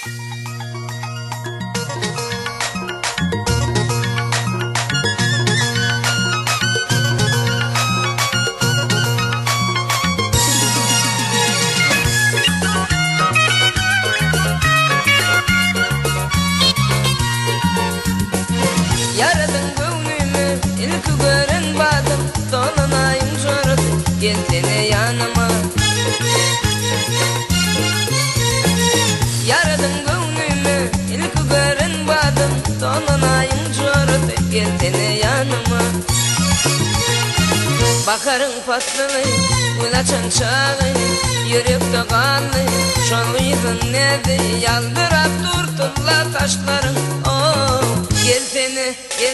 Yaradın gönlümü ilk gören badım, dolunayım jorut gel sene yanıma. Yaradın gönlümü ilk gören badım, dolunayım jorut gel sene yanıma. Bakarın patlılı, ulaçan çağı, yürekte kanlı, şol yıkın nedi, yaldırap durtulla taşların. Oh, gel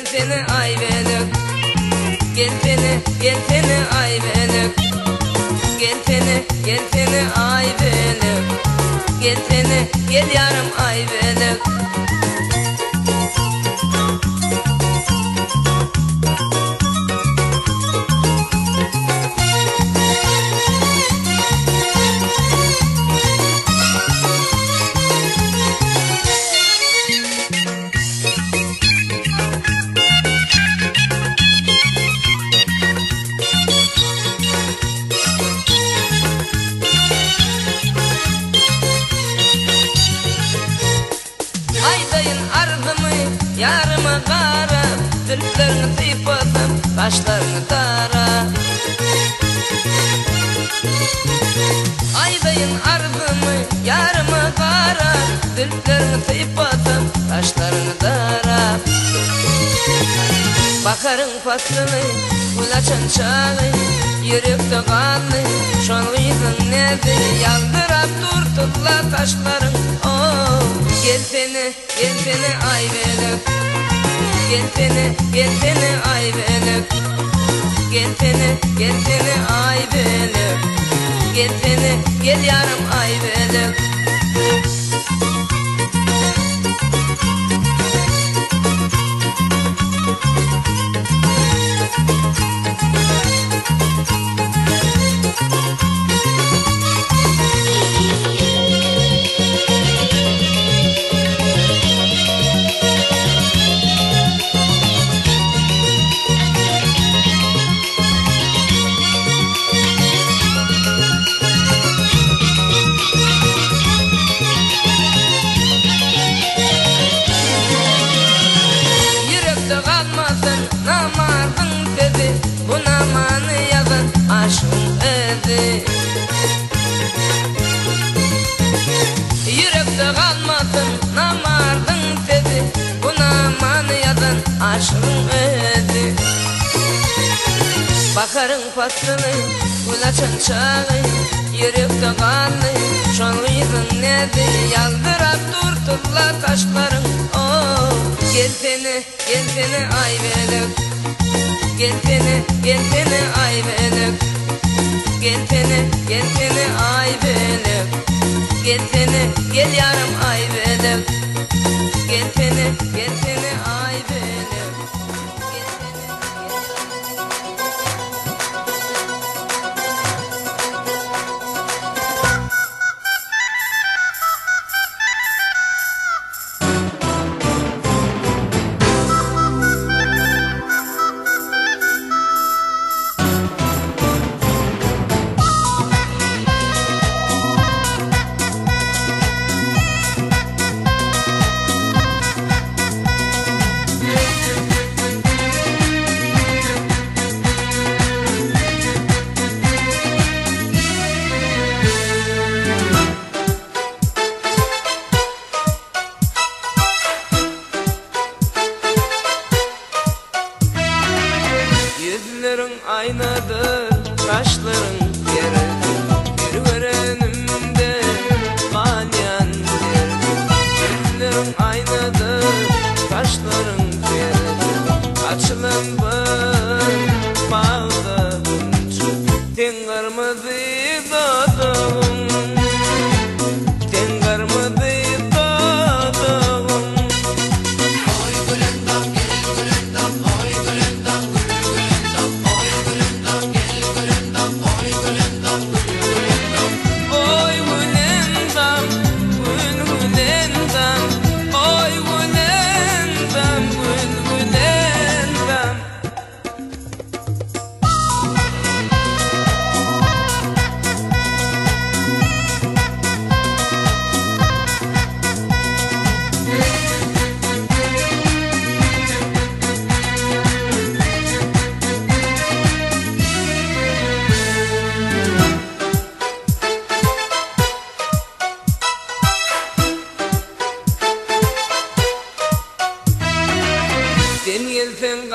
sene ay belek, gel sene ay belek, gel sene ay belek, gel yarım ay belek. Aydayın ardımı yarıma kara, dürtlerini tıpadım, kaşlarını tara. Aydayın ardımı yarıma kara, dürtlerini tıpadım, kaşlarını tara. Bakarın patlılı, ulaçan çağı, yürekte kanlı, şol yıkın nedi, yaldırap durtukla taşların. Oh, gel sene ay belek, gel sene ay belek, gel sene ay belek, gel yarım ay belek. Namardın dedi, bu namanı yazan aşkın edi. Yürekte kalmasın namardın dedi, bu namanı yazan aşkın edi. Bakarın patlılı, ulaçan çağı, yürekte kanlı, şol yıkın nedi, yaldırap durtukla taşların. Oh, gel sene ay belek, gel sene ay belek, gel sene ay belek, gel yarım ay belek, gel sene ay belek, gel sene.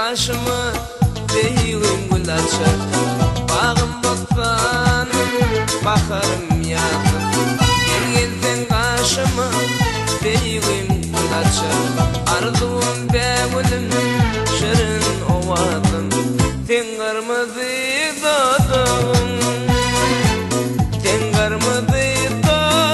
kaşımı Beyğim gül açar Bağım boktan bakarım yadım Gelsen kaşımı Beyğim gül açar Arzuum begülüm şirin ovadım Sen kırmızı dodum Sen kırmızı dodum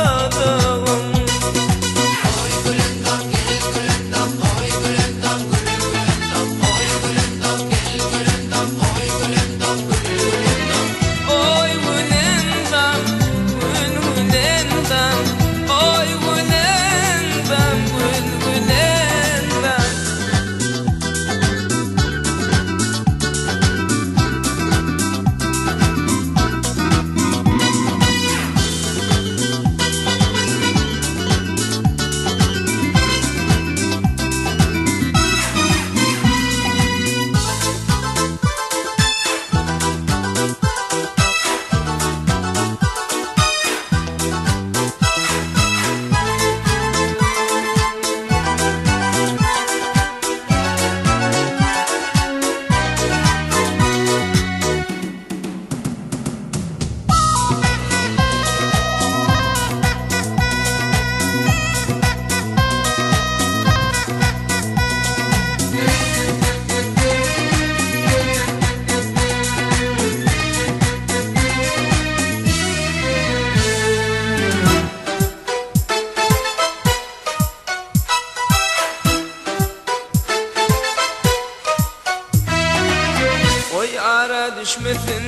Oy ara düşmesin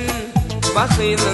bakıyla